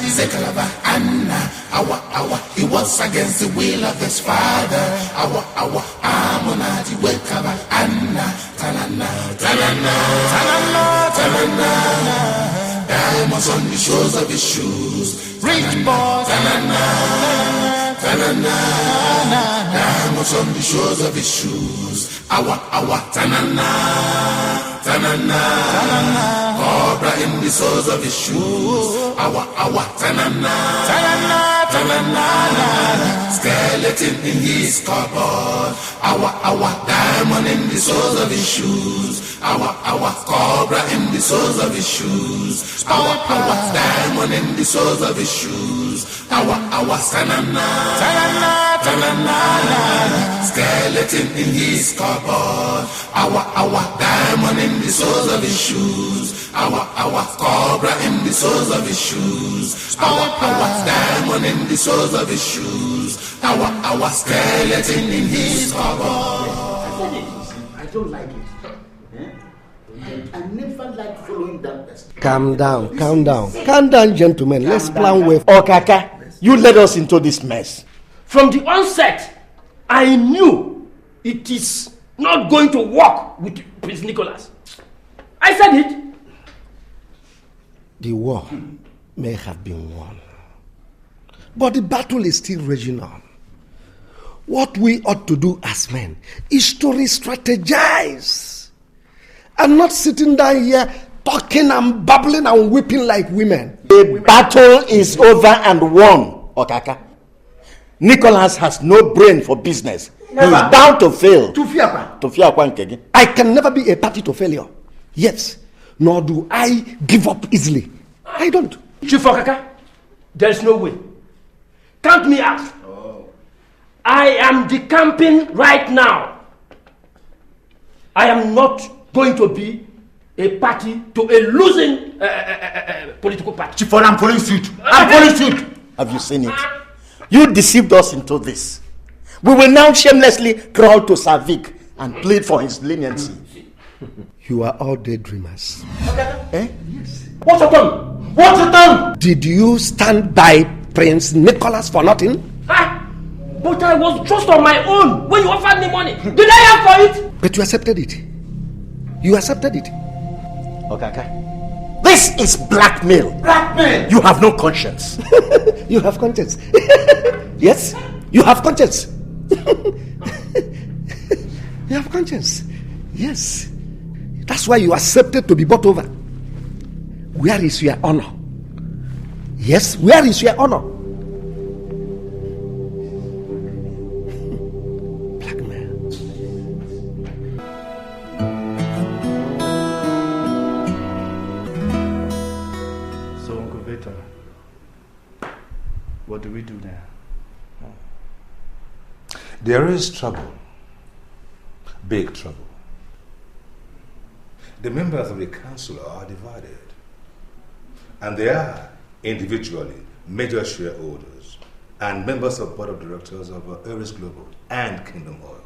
Zekalaba, Anna, Awa, he was against the will of his father. Awa, Amonadi, Wekaba, Anna, Tanana, diamonds on the shores of his shoes. Rich boy, diamonds on the shores of his shoes. Awa, Tanana, cobra in the soles of his shoes. Awa, Tanana, skeleton in his cupboard. Awa, diamond in the soles of his shoes. Awa, cobra in the soles of his shoes. Awa, diamond in the soles of his shoes. Awa, Tanana, skeleton in his cupboard. Awa, diamond in the soles of his shoes. Awa, cobra in the soles of his shoes. Awa, diamond in the soles of his shoes. Awa, skeleton in his cupboard. I don't like it. I never like following that person. Calm down, gentlemen. Let's plan with. Okaka, you led us into this mess. From the onset, I knew it is not going to work with Prince Nicholas. I said it. The war may have been won, but the battle is still raging on. What we ought to do as men is to re-strategize and not sitting down here talking and babbling and weeping like women. The battle is over and won, Okaka. Nicholas has no brain for business. Never. He is bound to fail. To fear. I can never be a party to failure. Yes, nor do I give up easily. I don't. Chief Okaka, there is no way. Count me out. I am decamping right now. I am not going to be a party to a losing political party. Chief, I'm following suit. Have you seen it? You deceived us into this. We will now shamelessly crawl to Savik and plead for his leniency. You are all daydreamers. Eh? Yes. What's your tongue? Did you stand by Prince Nicholas for nothing? But I was just on my own when you offered me money. Did I ask for it? But you accepted it. Okaka, this is blackmail. You have no conscience. You have conscience. Yes, you have conscience. You have conscience. Yes. That's why you accepted to be bought over. Where is your honor? Yes, where is your honor? Blackmail. So, Uncle Victor, what do we do now? There is trouble. Big trouble. The members of the council are divided. And they are individually major shareholders and members of board of directors of Eris Global and Kingdom Oil.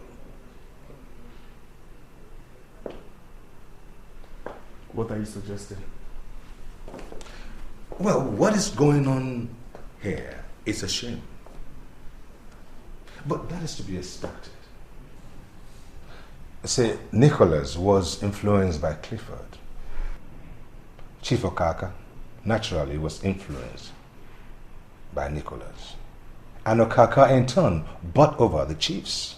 What are you suggesting? Well, what is going on here is a shame. But that is to be expected. Say, Nicholas was influenced by Clifford. Chief Okaka naturally was influenced by Nicholas. And Okaka in turn bought over the chiefs.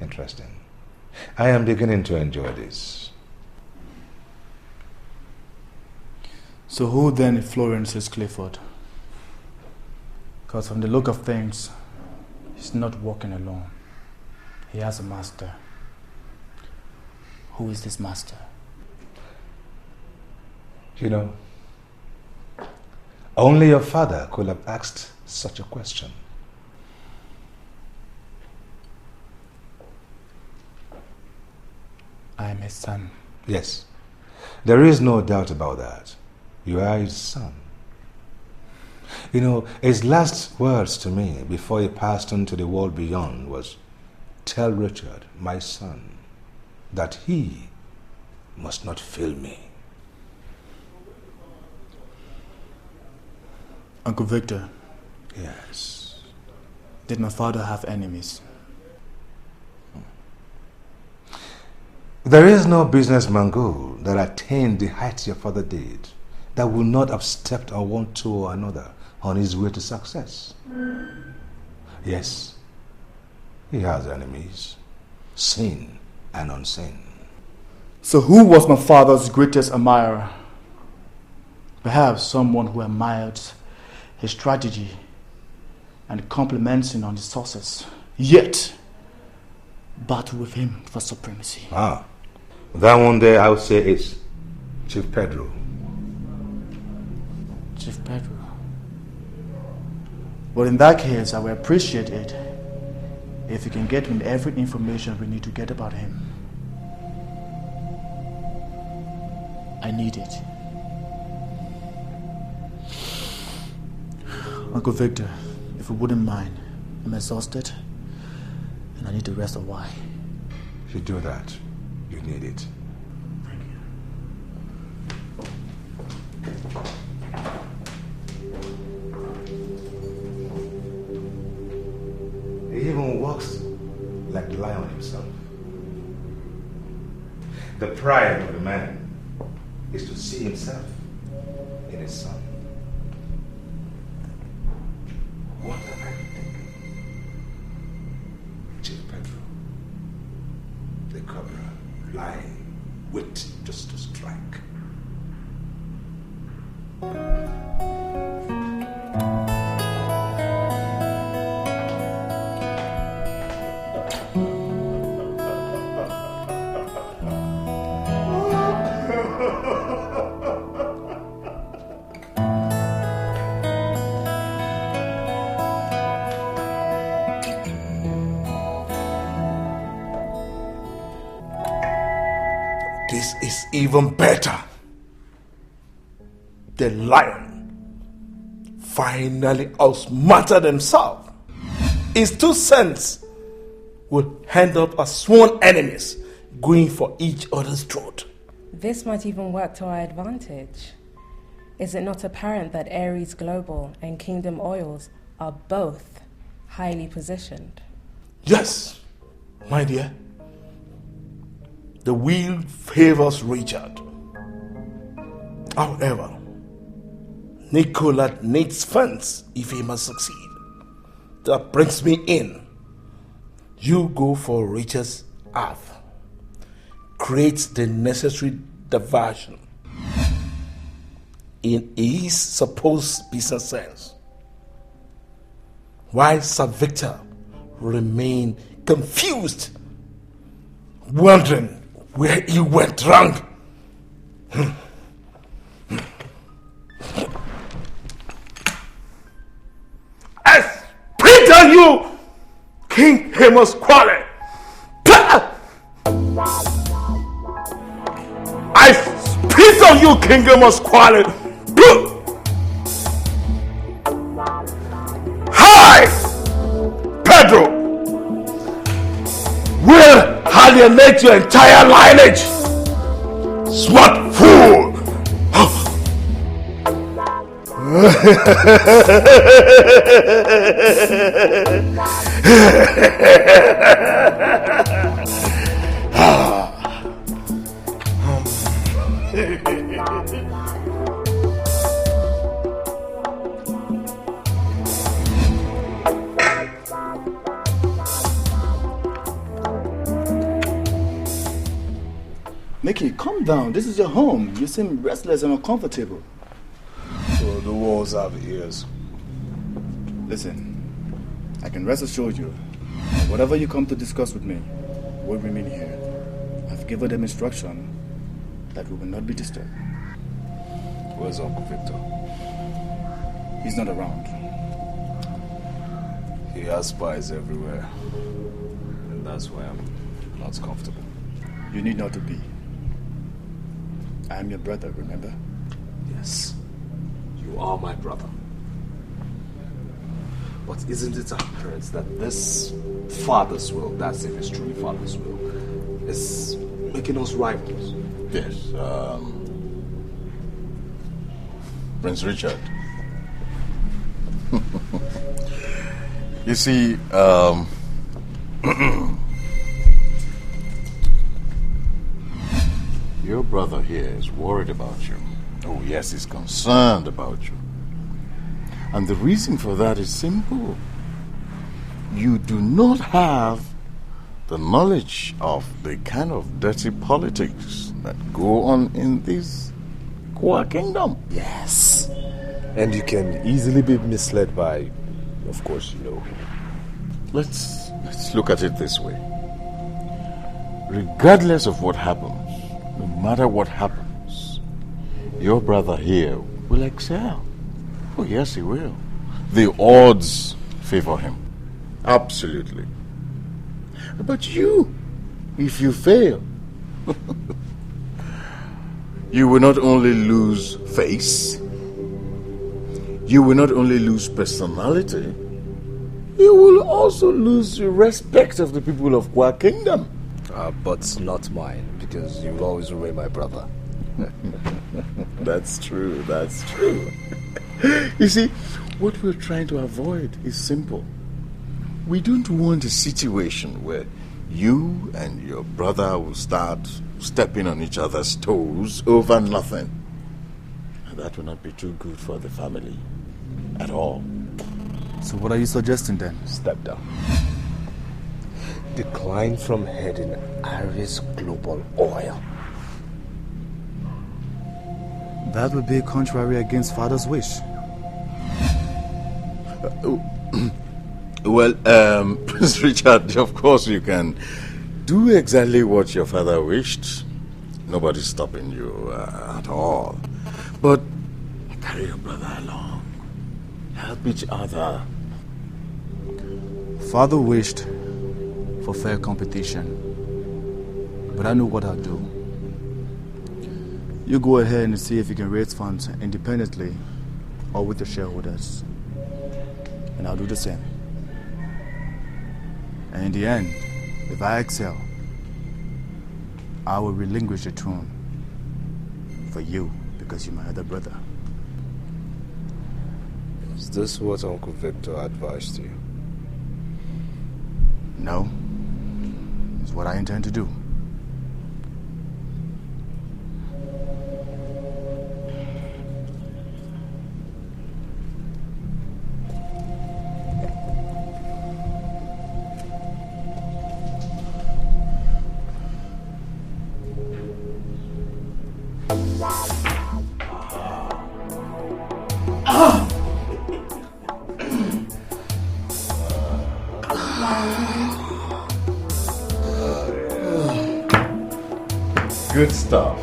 Interesting. I am beginning to enjoy this. So who then influences Clifford? Because from the look of things, he's not walking alone. He has a master. Who is this master? You know, only your father could have asked such a question. I am his son. Yes, there is no doubt about that. You are his son. You know, his last words to me before he passed on to the world beyond was, "Tell Richard, my son, that he must not fail me." Uncle Victor. Yes. Did my father have enemies? There is no businessman Mongol that attained the heights your father did that would not have stepped on one toe or another on his way to success. Yes, he has enemies, seen and unseen. So who was my father's greatest admirer? Perhaps someone who admired his strategy and compliments him on his success, yet battle with him for supremacy. That one there I would say is Chief Pedro. Chief Pedro. But in that case, I will appreciate it if you can get me every information we need to get about him. I need it. Uncle Victor, if you wouldn't mind, I'm exhausted and I need to rest a while. If you do that, you need it. Thank you. He even walks like the lion himself. The pride of the man is to see himself in his son. What am I thinking? Chief Pedro, the cobra, lying, wait just to strike. This is even better. The lion finally outsmarted himself. His 2 cents will end up as sworn enemies going for each other's throat. This might even work to our advantage. Is it not apparent that Ares Global and Kingdom Oils are both highly positioned? Yes, my dear. The wheel favors Richard. However, Nicola needs funds if he must succeed. That brings me in. You go for Richard's earth. Create the necessary diversion in his supposed business sense, while Sir Victor remain confused, wondering where he went wrong. I spit on you, King Amos Quale. I spit on you, King Amos Quale. Hi, Pedro. Will alienate your entire lineage. Smart fool. Mickey, calm down. This is your home. You seem restless and uncomfortable. So the walls have ears. Listen, I can rest assured you, whatever you come to discuss with me will remain here. I've given them instruction that we will not be disturbed. Where's Uncle Victor? He's not around. He has spies everywhere. And that's why I'm not comfortable. You need not to be. I am your brother, remember? Yes, you are my brother. But isn't it apparent that this father's will, that's if it's truly father's will, is making us rivals? Yes, Prince Richard. You see, your brother here is worried about you. Oh yes, he's concerned about you. And the reason for that is simple. You do not have the knowledge of the kind of dirty politics that go on in this Kwa kingdom. Yes. And you can easily be misled by, of course, you know. Let's look at it this way. Regardless of what happens, no matter what happens, your brother here will excel. Oh yes, he will. The odds favor him. Absolutely. But you, if you fail, you will not only lose face, you will not only lose personality, you will also lose the respect of the people of Kwa Kingdom. But not mine, because you will always remain my brother. That's true, that's true. You see, what we're trying to avoid is simple. We don't want a situation where you and your brother will start stepping on each other's toes over nothing. And that will not be too good for the family at all. So what are you suggesting then? Step down. Decline from heading Artus Global Oil. That would be contrary against father's wish. Well, Prince Richard, of course you can do exactly what your father wished. Nobody's stopping you at all. But carry your brother along. Help each other. Father wished for fair competition, but I know what I'll do. You go ahead and see if you can raise funds independently or with the shareholders. And I'll do the same. And in the end, if I excel, I will relinquish the throne for you because you're my other brother. Is this what Uncle Victor advised you? No. It's what I intend to do. Good stuff.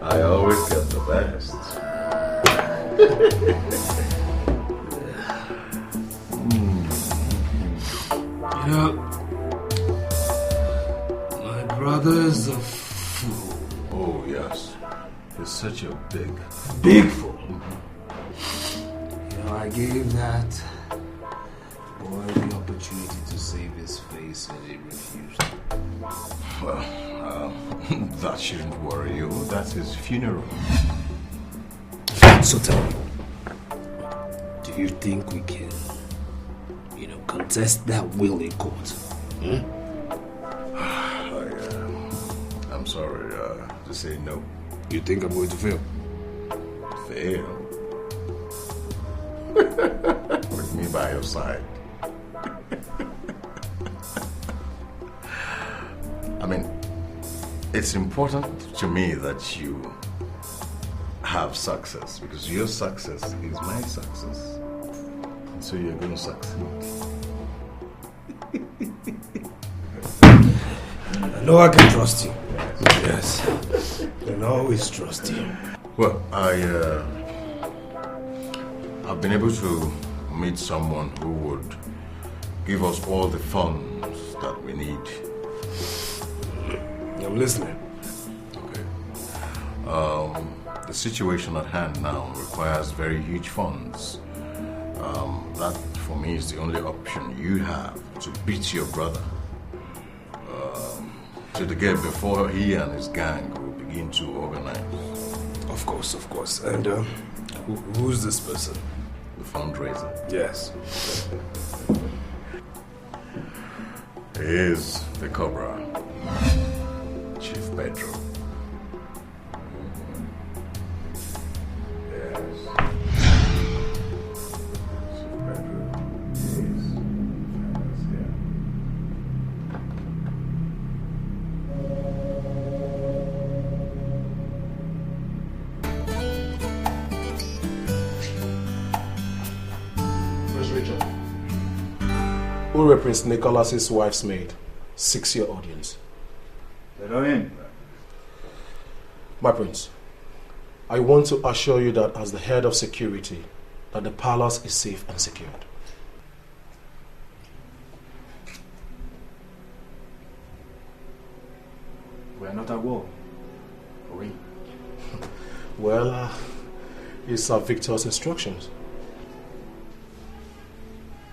I always get the best. You know, my brother is a fool. Oh, yes. He's such a Big fool. You know, I gave that boy the opportunity to save his face and he refused. Well, that shouldn't worry you. That's his funeral. So tell me, do you think we can, contest that will in court? I'm sorry to say no. You think I'm going to fail? Fail? With me by your side. I mean, it's important to me that you have success, because your success is my success. And so you're going to succeed. I know I can trust you. Yes. I can always trust you. Well, I've been able to meet someone who would give us all the funds that we need. I'm listening. Okay. The situation at hand now requires very huge funds. That, for me, is the only option you have to beat your brother. to the gate before he and his gang will begin to organize. Of course. And who's this person? The fundraiser. Yes. He is the Cobra, Chief Pedro. Who Prince Nicholas's wife's maid? 6-year audience. Let her in. My prince, I want to assure you that as the head of security, that the palace is safe and secured. We are not at war. Are we? Well, it's Victor's instructions.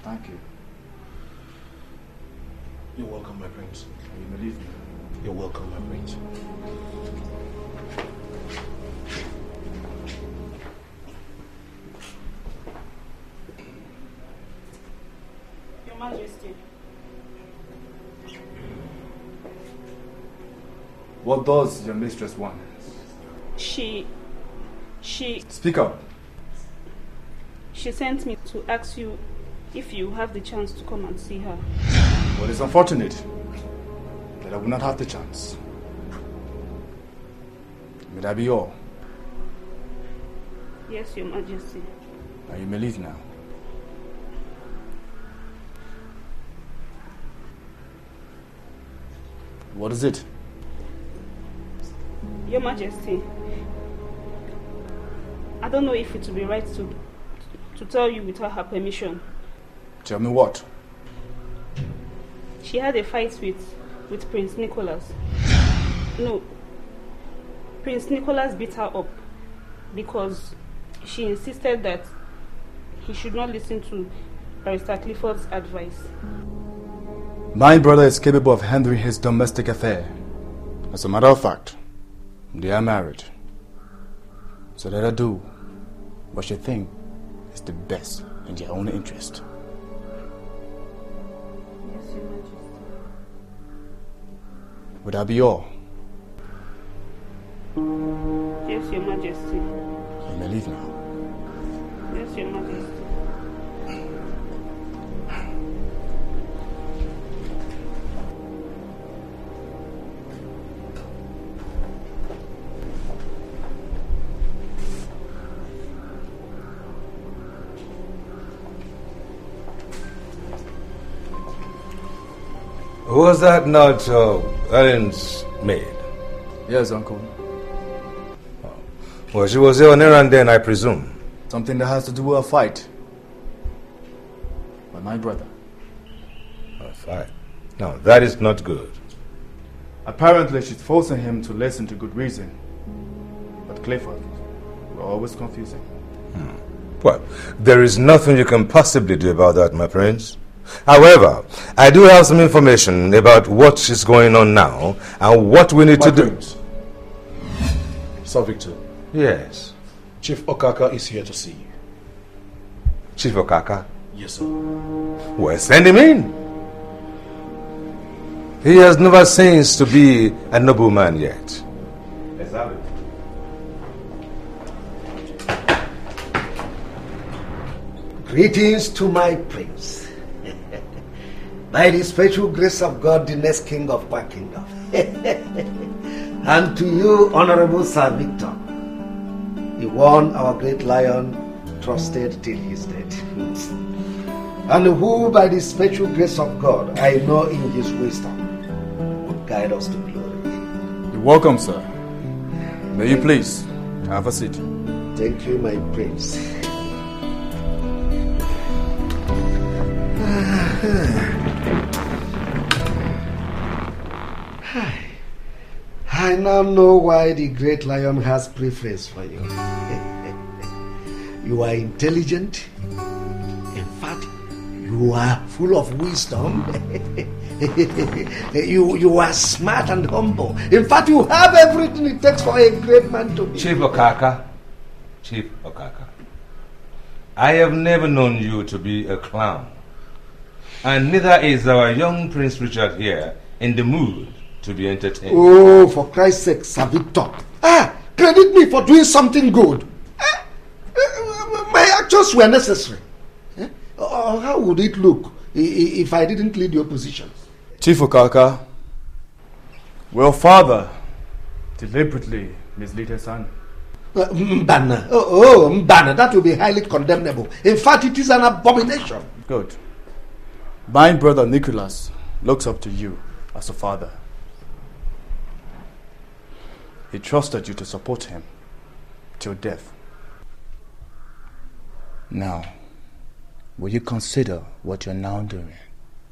Thank you. You're welcome, my prince. You believe me? You're welcome, my prince. Your Majesty. What does your mistress want? She... Speak up. She sent me to ask you if you have the chance to come and see her. Well, it's unfortunate that I will not have the chance. May that be all? Yes, Your Majesty. Now you may leave now. What is it? Your Majesty, I don't know if it would be right to tell you without her permission. Tell me what? She had a fight with Prince Nicholas. No, Prince Nicholas beat her up because she insisted that he should not listen to Barrister Clifford's advice. My brother is capable of handling his domestic affair. As a matter of fact, they are married. So let her do what she thinks is the best in their own interest. Yes, Your Majesty. Would that be all? Yes, Your Majesty. You may leave now. Yes, Your Majesty. Was that not Ellen's maid? Yes, Uncle. Well, she was here on errand then, I presume. Something that has to do with a fight. By my brother. A fight? No, that is not good. Apparently, she's forcing him to listen to good reason. But Clifford will always confuse him. Well, there is nothing you can possibly do about that, my prince. However, I do have some information about what is going on now and what we need to do. Sir Victor. Yes. Chief Okaka is here to see you. Chief Okaka? Yes, sir. Well, send him in. He has never ceased to be a nobleman yet. Exactly. Greetings to my prince. By the special grace of God, the next king of my kingdom. And to you, Honorable Sir Victor, the one our great lion trusted till his death. And who, by the special grace of God, I know in his wisdom, will guide us to glory. You're welcome, sir. May you please have a seat. Thank you, my prince. I now know why the great lion has preference for you. You are intelligent. In fact, you You are full of wisdom. you are smart and humble. In fact, you have everything it takes for a great man to be. Chief Okaka, I have never known you to be a clown. And neither is our young Prince Richard here in the mood to be entertained. Oh, for Christ's sake, Sir Victor. Credit me for doing something good. My actions were necessary. Or how would it look if I didn't lead the opposition? Chief Okaka, your father deliberately misled his son. Mbana. Mbana, that will be highly condemnable. In fact, it is an abomination. Good. My brother Nicholas looks up to you as a father. He trusted you to support him till death. Now, will you consider what you're now doing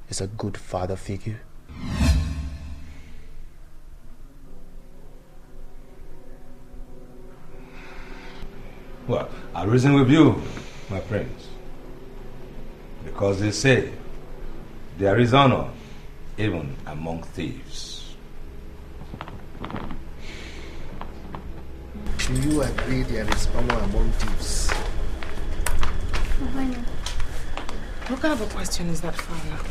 is a good father figure? Well, I'll reason with you, my prince. Because they say there is honor even among thieves. Do you agree there is honor among thieves? What kind of a question is that, Father?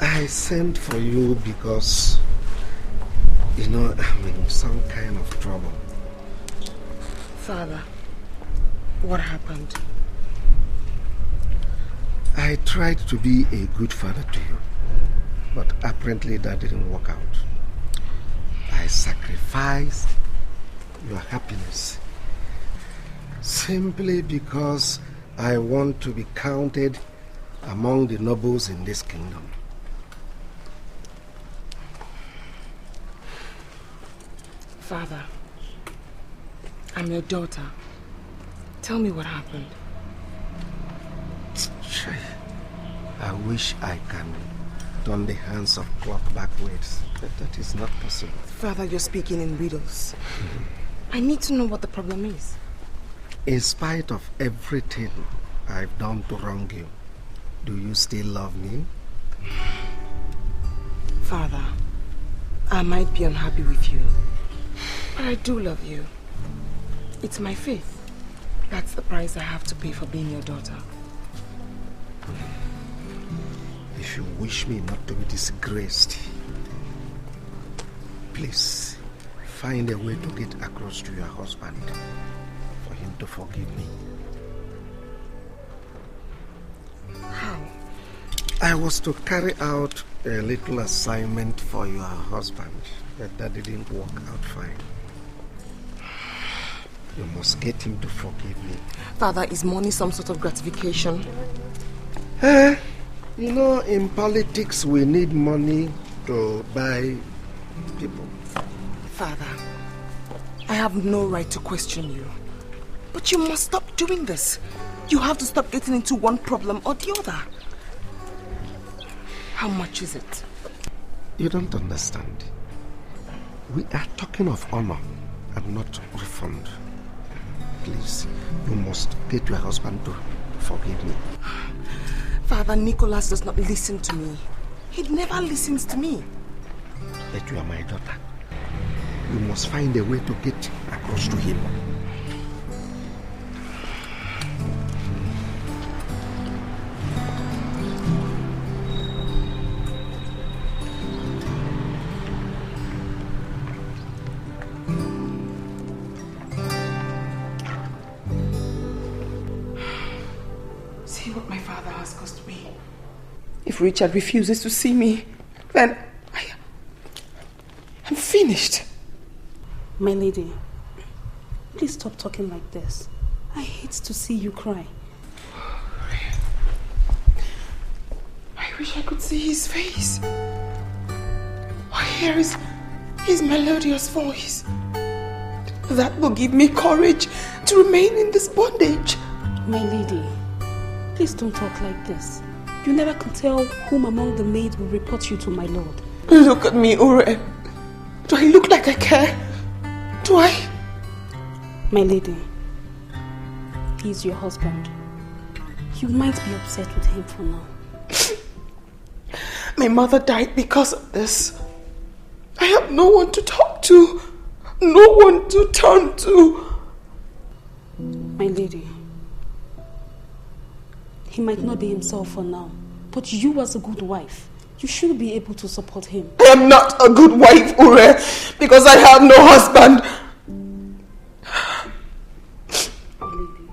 I sent for you because, I'm in some kind of trouble. Father, what happened? I tried to be a good father to you, but apparently that didn't work out. I sacrificed your happiness simply because I want to be counted among the nobles in this kingdom. Father, I'm your daughter. Tell me what happened. I wish I can turn the hands of clock backwards, but that is not possible. Father, you're speaking in riddles. I need to know what the problem is. In spite of everything I've done to wrong you, do you still love me? Father, I might be unhappy with you, but I do love you. It's my faith. That's the price I have to pay for being your daughter. If you wish me not to be disgraced, please find a way to get across to your husband for him to forgive me. How? I was to carry out a little assignment for your husband, but that didn't work out fine. You must get him to forgive me. Father, is money some sort of gratification? In politics we need money to buy people. Father, I have no right to question you. But you must stop doing this. You have to stop getting into one problem or the other. How much is it? You don't understand. We are talking of honor and not refund. Please, you must get your husband to forgive me. Father, Nicholas does not listen to me. He never listens to me. But you are my daughter. You must find a way to get across to him. See what my father has cost me. If Richard refuses to see me, then I'm finished. My lady, please stop talking like this. I hate to see you cry. I wish I could see his face. Or hear his melodious voice. That will give me courage to remain in this bondage. My lady, please don't talk like this. You never can tell whom among the maids will report you to my lord. Look at me, Ure. Do I look like I care? Do I? My lady, he's your husband. You might be upset with him for now. My mother died because of this. I have no one to talk to. No one to turn to. My lady, he might not be himself for now, but you as a good wife, you should be able to support him. I am not a good wife, Ure, because I have no husband. My lady,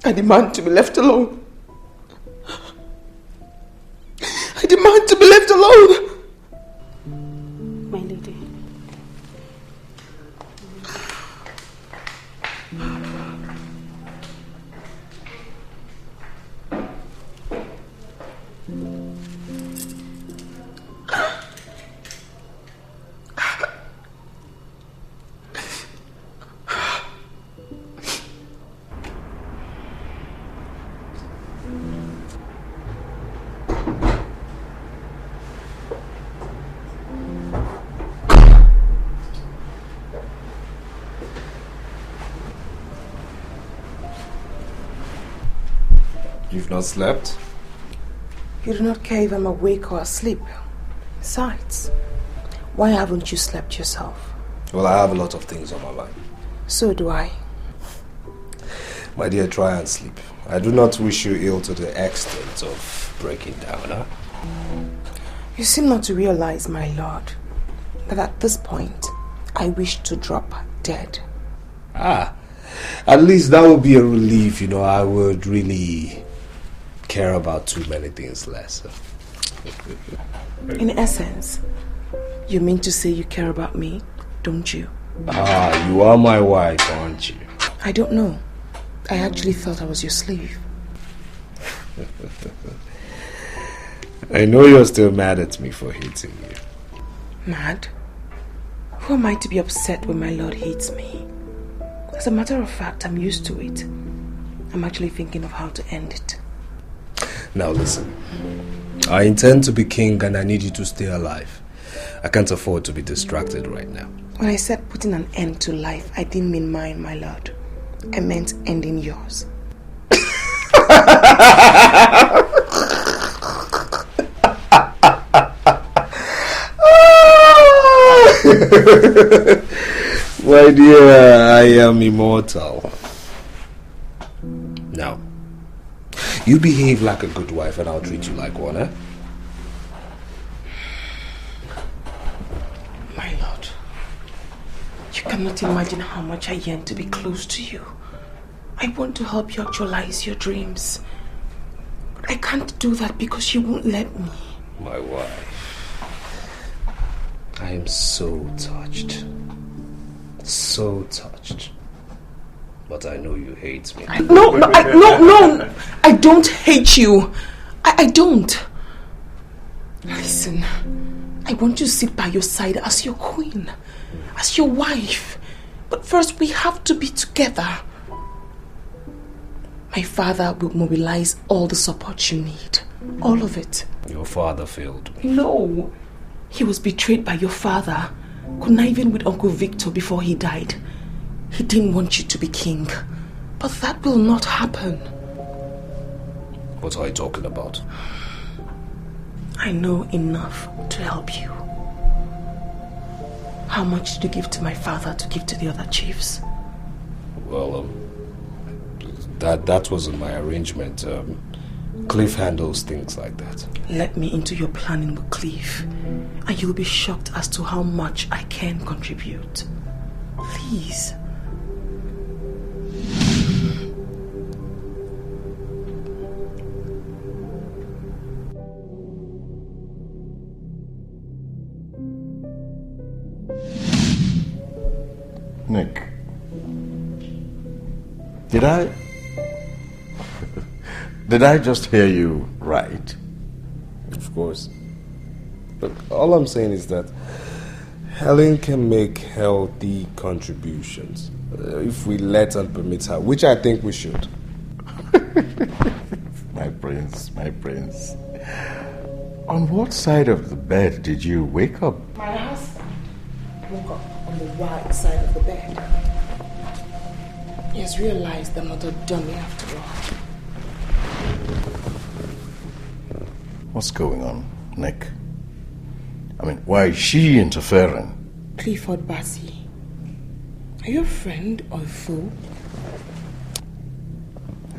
I demand to be left alone. I demand to be left alone. my lady. You've not slept? You do not care if I'm awake or asleep. Besides, why haven't you slept yourself? Well, I have a lot of things on my mind. So do I. My dear, try and sleep. I do not wish you ill to the extent of breaking down, huh? You seem not to realize, my lord, that at this point, I wish to drop dead. Ah, at least that would be a relief, you know. I would really care about too many things less. In essence, you mean to say you care about me, don't you? Ah, you are my wife, aren't you? I don't know. I actually thought I was your slave. I know you're still mad at me for hating you. Mad? Who am I to be upset when my lord hates me? As a matter of fact, I'm used to it. I'm actually thinking of how to end it. Now listen, I intend to be king and I need you to stay alive. I can't afford to be distracted right now. When I said putting an end to life, I didn't mean mine, my lord. I meant ending yours. My dear, I am immortal. Now, you behave like a good wife and I'll treat you like one, eh? My lord, you cannot imagine how much I yearn to be close to you. I want to help you actualize your dreams. I can't do that because you won't let me. My wife, I am so touched. So touched. But I know you hate me. No, I don't hate you. I don't. Listen, I want to sit by your side as your queen, as your wife. But first we have to be together. My father will mobilize all the support you need. All of it. Your father failed me. No. He was betrayed by your father, conniving with Uncle Victor before he died. He didn't want you to be king. But that will not happen. What are you talking about? I know enough to help you. How much did you give to my father to give to the other chiefs? Well, that wasn't my arrangement. Cliff handles things like that. Let me into your planning with Cliff, and you'll be shocked as to how much I can contribute. Please. Nick, did I just hear you right? Of course. But all I'm saying is that Helen can make healthy contributions if we let and permit her, which I think we should. My prince. On what side of the bed did you wake up? My husband woke up on the right side of the bed. He has realized I'm not a dummy after all. What's going on, Nick? I mean, why is she interfering? Clifford Bassey, are you a friend or a fool?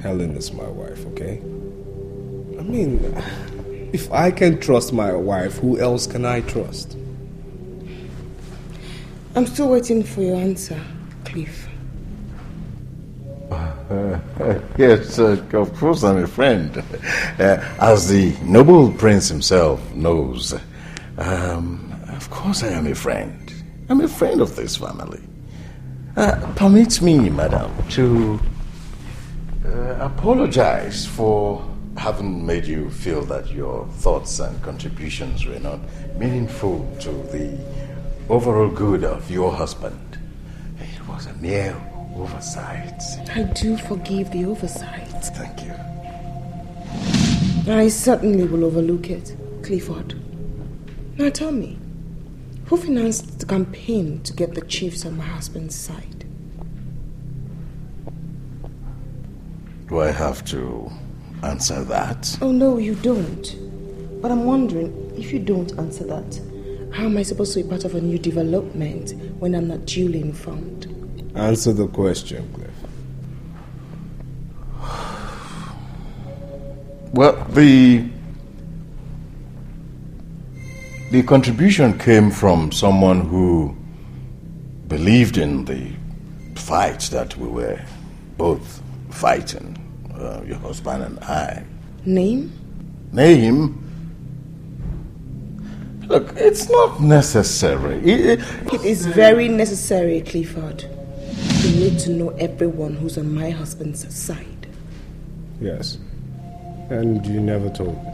Helen is my wife, okay? I mean, if I can trust my wife, who else can I trust? I'm still waiting for your answer, Cliff. Yes, of course I'm a friend. As the noble prince himself knows, of course I am a friend. I'm a friend of this family. Permit me, madam, to apologize for having made you feel that your thoughts and contributions were not meaningful to the overall good of your husband. It was a mere oversight. I do forgive the oversight. Thank you. I certainly will overlook it, Clifford. Now tell me, who financed the campaign to get the chiefs on my husband's side? Do I have to answer that? Oh no, you don't. But I'm wondering, if you don't answer that, how am I supposed to be part of a new development when I'm not duly informed? Answer the question, Cliff. Well, the contribution came from someone who believed in the fight that we were both fighting, your husband and I. Name? Name? Look, it's not necessary. It is very necessary, Clifford. You need to know everyone who's on my husband's side. Yes. And you never told me.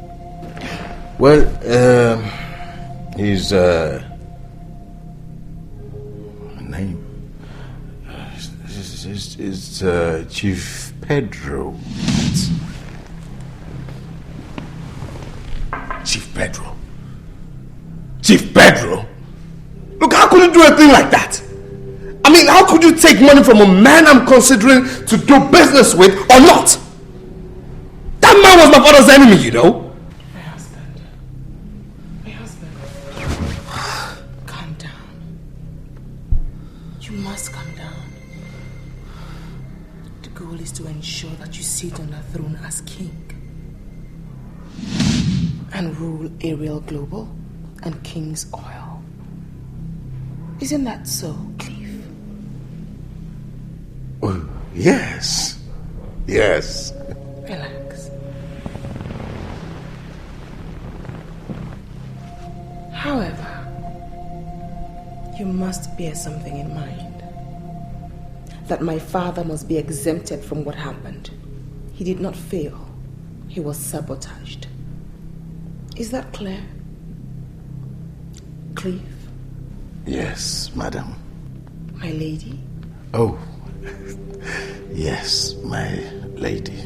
Well, his name is Chief Pedro. Chief Pedro? Chief Pedro? Look, how could you do a thing like that? I mean, how could you take money from a man I'm considering to do business with or not? That man was my father's enemy, you know. My husband. Calm down. You must calm down. The goal is to ensure that you sit on the throne as king and rule Ariel Global and King's Oil. Isn't that so, Cliff? Oh, yes. Yes. Relax. However, you must bear something in mind. That my father must be exempted from what happened. He did not fail. He was sabotaged. Is that clear? Cliff? Yes, madam. My lady? Oh, yes, my lady.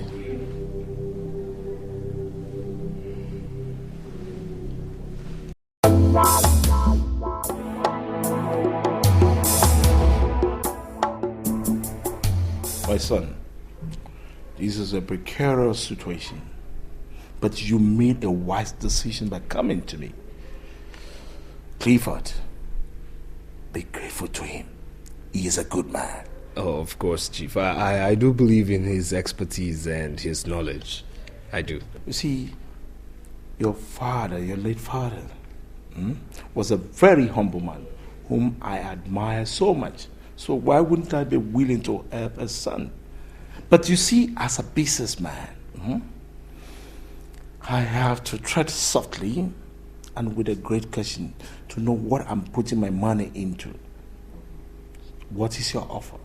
My son, this is a precarious situation, but you made a wise decision by coming to me. Clifford, be grateful to him. He is a good man. Oh, of course, Chief. I do believe in his expertise and his knowledge. I do. You see, your father, your late father, was a very humble man whom I admire so much. So why wouldn't I be willing to help a son? But you see, as a businessman, I have to tread softly and with a great caution to know what I'm putting my money into. What is your offer?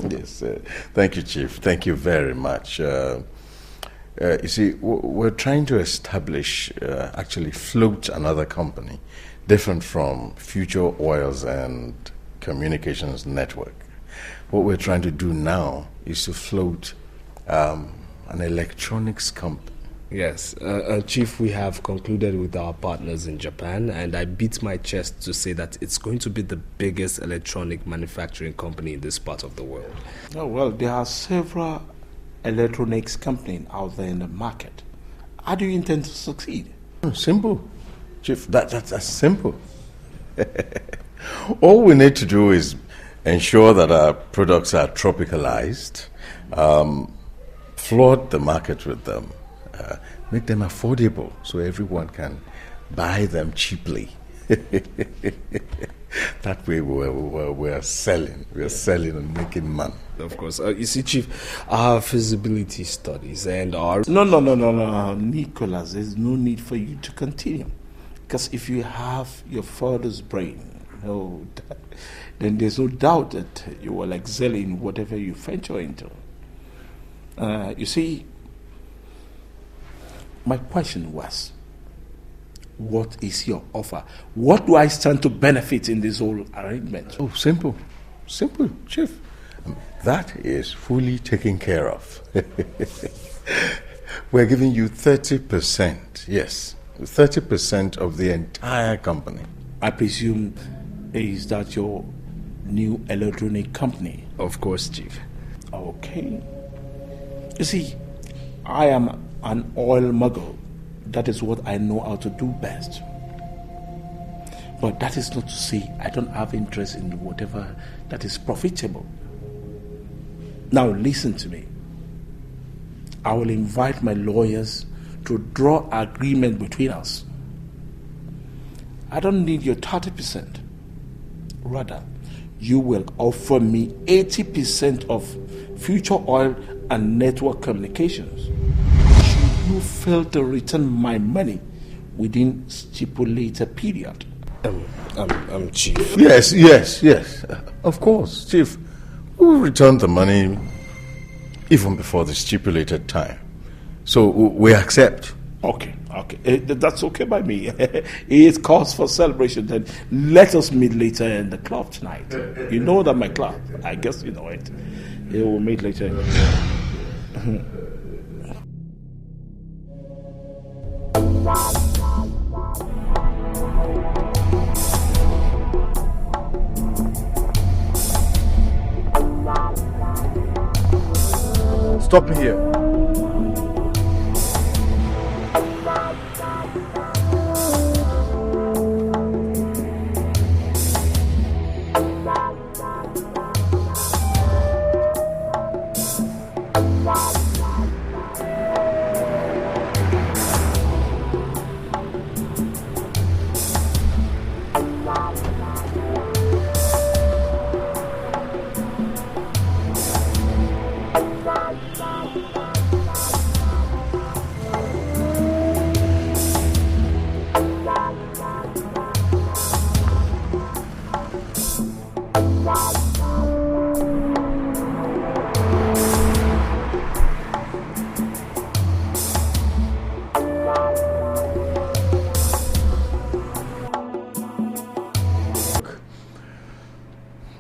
Yes, thank you, Chief. Thank you very much. You see, we're trying to establish, actually float another company, different from Future Oils and Communications Network. What we're trying to do now is to float an electronics company. Yes, Chief, we have concluded with our partners in Japan, and I beat my chest to say that it's going to be the biggest electronic manufacturing company in this part of the world. Oh, well, there are several electronics companies out there in the market. How do you intend to succeed? Simple, Chief. That's simple. All we need to do is ensure that our products are tropicalized, flood the market with them, make them affordable so everyone can buy them cheaply. That way we're selling. We're selling and making money. Of course. You see, Chief, our feasibility studies and our... No, Nicholas, there's no need for you to continue. Because if you have your father's brain, then there's no doubt that you will excel in whatever you venture into. You see, my question was, what is your offer? What do I stand to benefit in this whole arrangement? Oh, simple, Chief. That is fully taken care of. We're giving you 30%, yes, 30% of the entire company. I presume, is that your new electronic company? Of course, Chief. Okay. You see, I am an oil mogul. That is what I know how to do best. But that is not to say I don't have interest in whatever that is profitable. Now listen to me. I will invite my lawyers to draw an agreement between us. I don't need your 30%. Rather, you will offer me 80% of future oil and network communications. Should you fail to return my money within stipulated period? Chief. Yes. Of course, Chief. We'll return the money even before the stipulated time. So we accept. Okay. That's okay by me. It's cause for celebration. Then let us meet later in the club tonight. You know that my club. I guess you know it. We'll meet later. Stop me here.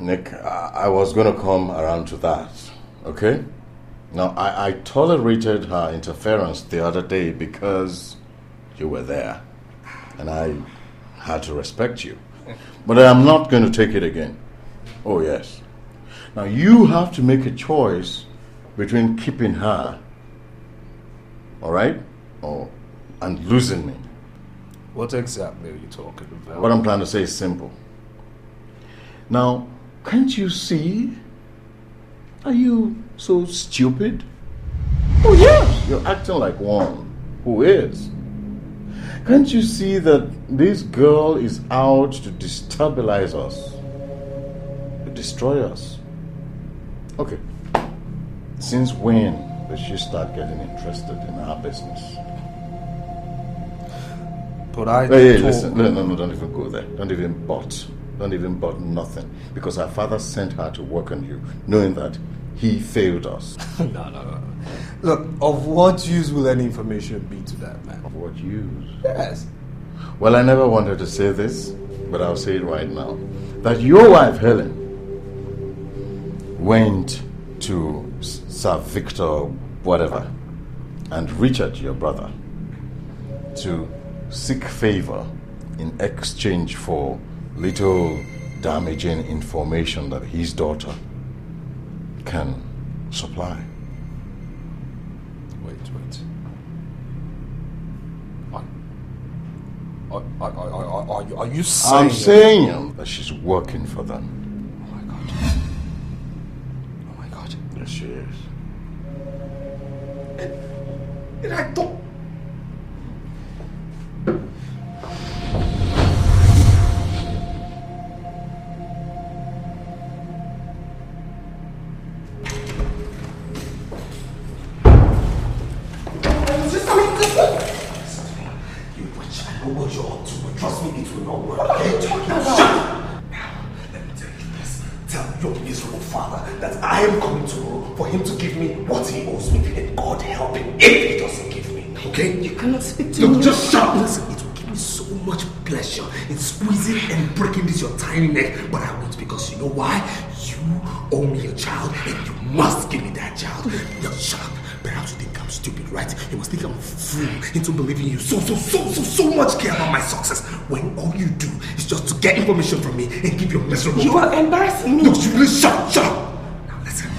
Nick, I was going to come around to that, okay? Now, I tolerated her interference the other day because you were there, and I had to respect you. But I am not going to take it again. Oh, yes. Now, you have to make a choice between keeping her, all right, and losing me. What exactly are you talking about? What I'm trying to say is simple. Now, can't you see? Are you so stupid? Oh, yes, you're acting like one who is. Can't you see that this girl is out to destabilize us, to destroy us? Okay, since when did she start getting interested in our business? But I Hey, listen, no, don't even go there. Don't even bot nothing. Because our father sent her to work on you, knowing that he failed us. No. Look, of what use will any information be to that man? Of what use? Yes. Well, I never wanted to say this, but I'll say it right now. That your wife, Helen, went to Sir Victor, whatever, and Richard, your brother, to seek favor in exchange for little damaging information that his daughter can supply. Wait. Are you saying... I'm saying that she's working for them. Oh my God. Oh my God. Yes, she is. And I thought... What you're up to, but trust me, it will not work. What are you talking about? Shut up! Now, let me tell you this. Tell your miserable father that I am coming tomorrow for him to give me what he owes me, and God help him if he doesn't give me. Okay? You cannot speak to Look, me. just shut up. Listen, it will give me so much pleasure in squeezing and breaking this your tiny neck, but I won't, because you know why? You owe me a child, and you must give me that child. Just shut up. Perhaps you think I'm stupid, right? You must think I'm a fool into believing you so much care about my success, when all you do is just to get information from me and give your miserable... You are embarrassing me. Look, you really shut up. Now listen,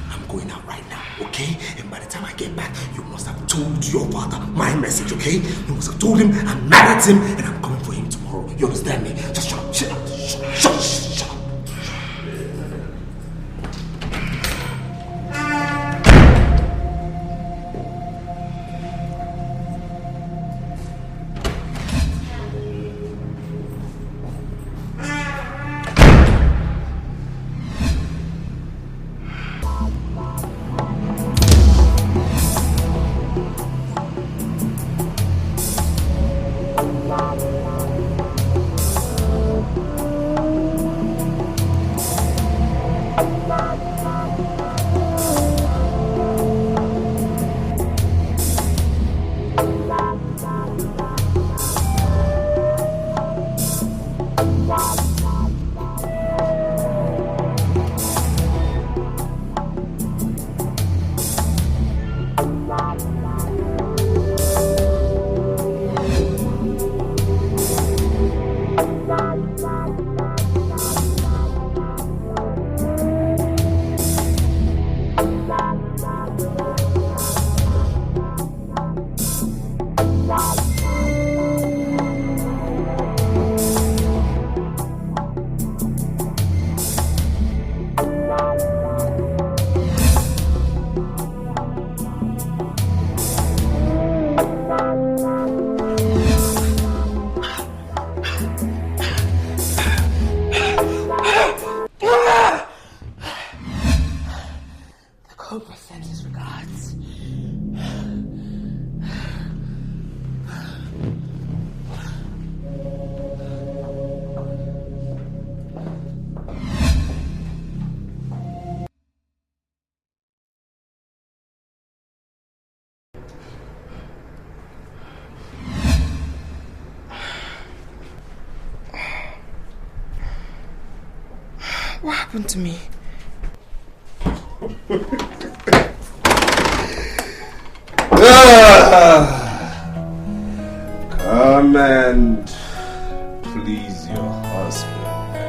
I'm going out right now, okay? And by the time I get back, you must have told your father my message, okay? You must have told him I'm mad at him and I'm coming for him tomorrow. You understand me? Just shut up, shut up. What happened to me? Come and please your husband, my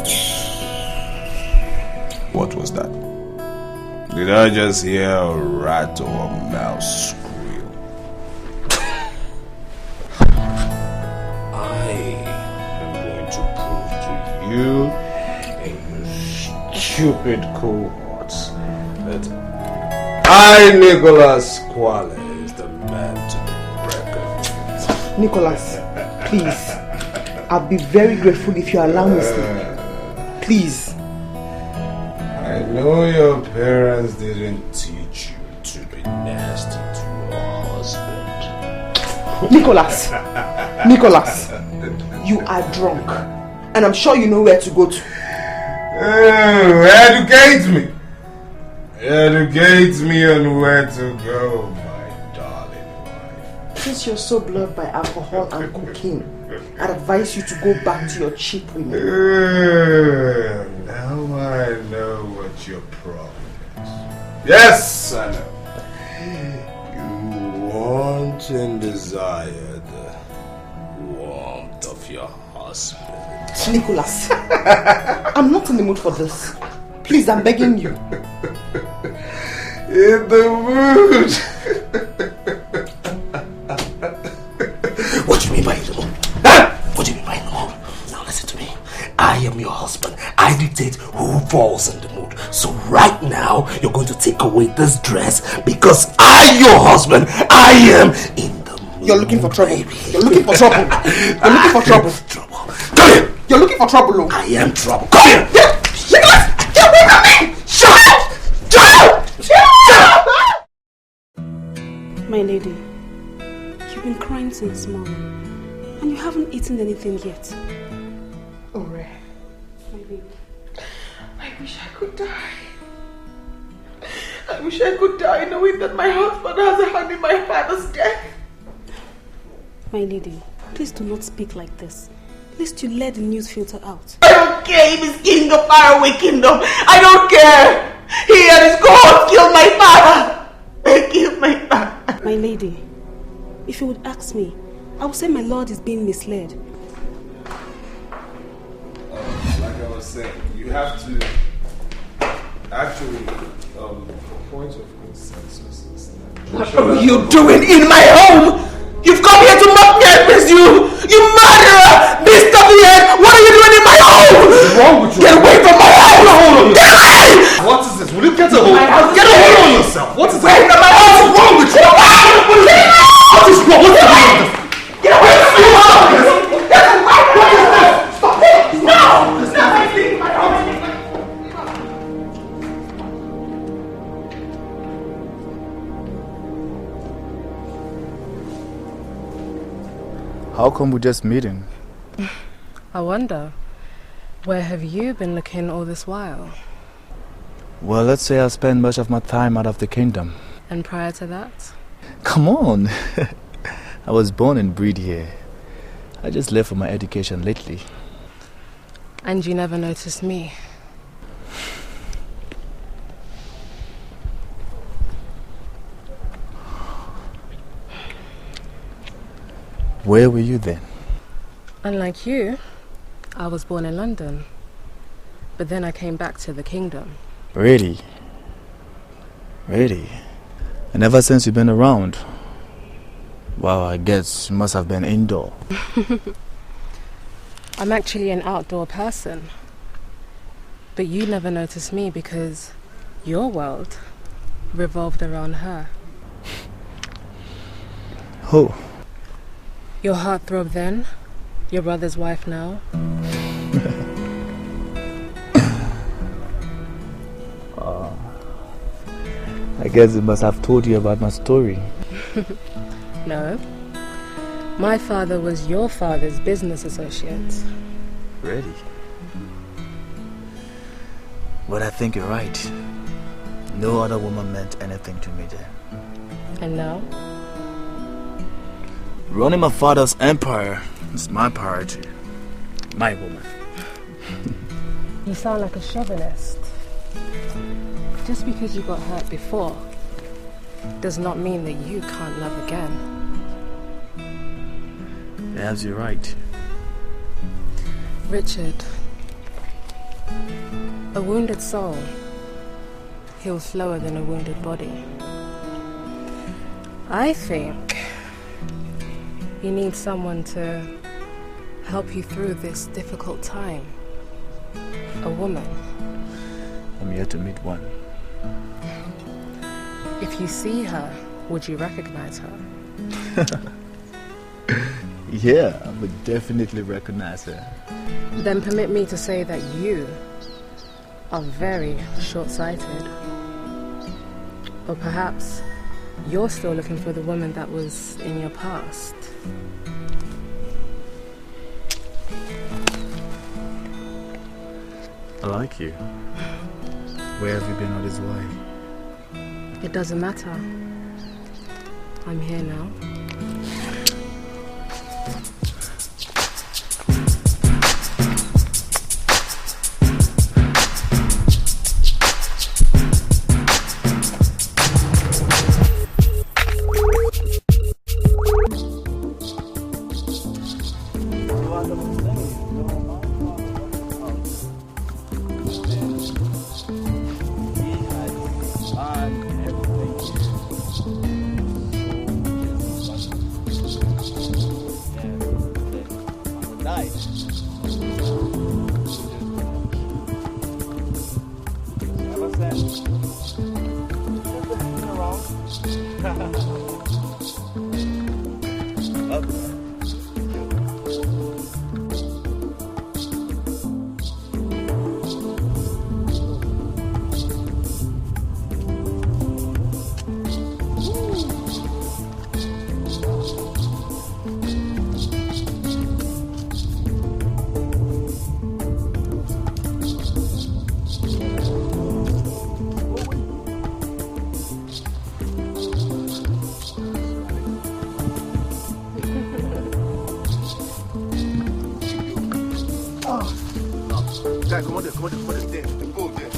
dear. What was that? Did I just hear a rat or a mouse squeal? I am going to prove to you and your stupid cohorts that I, Nicholas Quale, is the man to be reckoned with. Nicholas, please. I'll be very grateful if you allow me to sleep. Please. I know your parents didn't teach you to be nasty to your husband. Nicholas, you are drunk. And I'm sure you know where to go to. Educate me. Educate me on where to go, my darling wife. Since you're so blurred by alcohol and cocaine, I'd advise you to go back to your cheap women. Now I know what your problem is. Yes, I know. You want and desire the warmth of your husband. Nicholas, I'm not in the mood for this. Please, I'm begging you. In the mood. What do you mean by in the mood? Huh? What do you mean by in the mood? Now listen to me. I am your husband. I dictate who falls in the mood. So right now, you're going to take away this dress because I, your husband, I am in the mood. You're looking for trouble. You're looking for trouble. You're looking for trouble. Come here. You're looking for trouble, Lou. I am trouble. Come here. Nicholas, get away from me! Shut up! Shut up! My lady, you've been crying since morning, and you haven't eaten anything yet. Ore, My baby. I wish I could die. I wish I could die knowing that my husband has a hand in my father's death. My lady, please do not speak like this. At least you let the news filter out. I don't care if he's king of faraway kingdom. I don't care. He and his gods killed my father. They killed my father. My lady, if you would ask me, I would say my lord is being misled. Like I was saying, you have to actually, point of consensus is that... What are you doing in my home? You've come here to mock me and miss you! You murderer! Beast of the earth! What are you doing in my home? What's wrong with you? Get away from my house! Hold on, Get away! What is this? Will you get a hold? Get away on yourself! What is away from my house? What's wrong with you? What is wrong? What's the matter with this? Get away from my house! What is this? Stop it! No! Stop leaving my house! How come we're just meeting? I wonder, where have you been looking all this while? Well, let's say I spent much of my time out of the kingdom. And prior to that? Come on! I was born and bred here. I just left for my education lately. And you never noticed me? Where were you then? Unlike you, I was born in London. But then I came back to the kingdom. Really? Really? And ever since you've been around? Well, I guess you must have been indoor. I'm actually an outdoor person. But you never noticed me because your world revolved around her. Who? Your heartthrob then, your brother's wife now. I guess it must have told you about my story. No. My father was your father's business associate. Really? But I think you're right. No other woman meant anything to me then. And now? Running my father's empire is my priority. My woman. You sound like a chauvinist. Just because you got hurt before does not mean that you can't love again. Perhaps you're right. Richard, a wounded soul heals slower than a wounded body. I think you need someone to help you through this difficult time. A woman. I'm here to meet one. If you see her, would you recognize her? Yeah, I would definitely recognize her. Then permit me to say that you are very short-sighted. Or perhaps you're still looking for the woman that was in your past. I like you. Where have you been all this while? It doesn't matter. I'm here now. Nice. Ever since. Been around. Guy, come on there, there. Go there.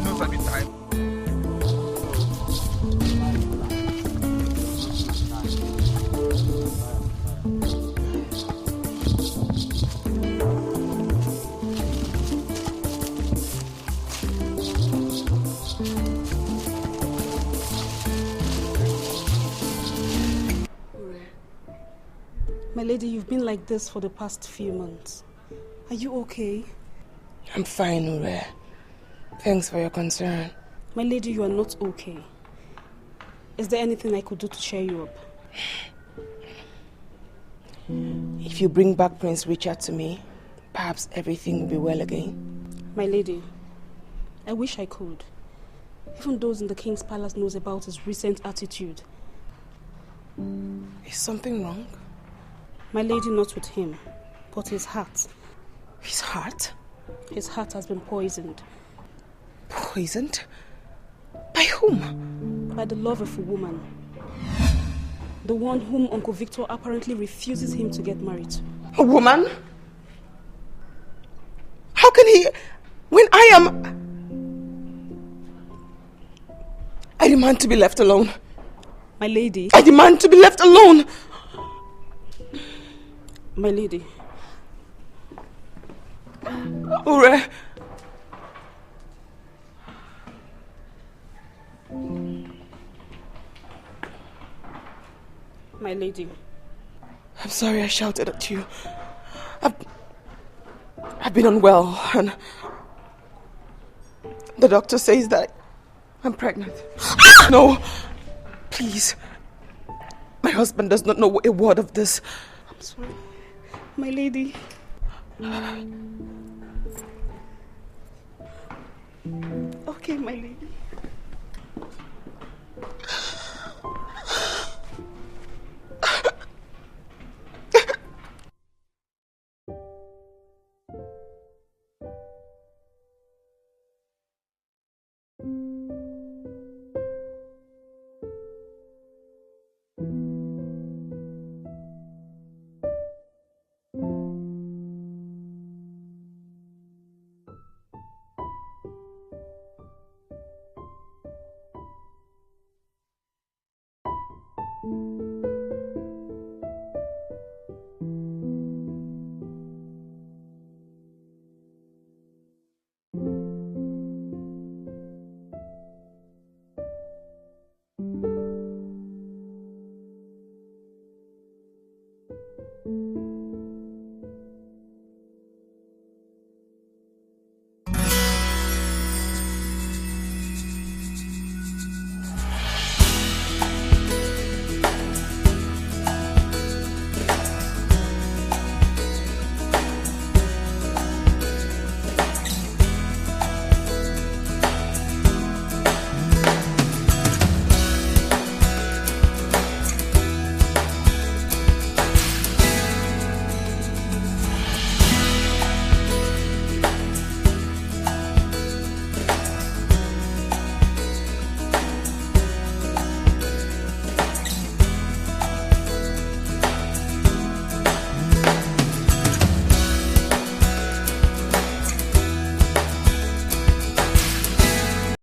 No funny time. My lady, you've been like this for the past few months. Are you okay? I'm fine, Ure. Thanks for your concern. My lady, you are not okay. Is there anything I could do to cheer you up? If you bring back Prince Richard to me, perhaps everything will be well again. My lady, I wish I could. Even those in the king's palace knows about his recent attitude. Is something wrong? My lady, not with him, but his heart. His heart? His heart has been poisoned. Poisoned? By whom? By the love of a woman. The one whom Uncle Victor apparently refuses him to get married to. A woman? How can he... When I demand to be left alone. My lady. I demand to be left alone. My lady. Ure. My lady. I'm sorry I shouted at you. I've been unwell and the doctor says that I'm pregnant. No, please. My husband does not know a word of this. I'm sorry. My lady. Okay, my lady.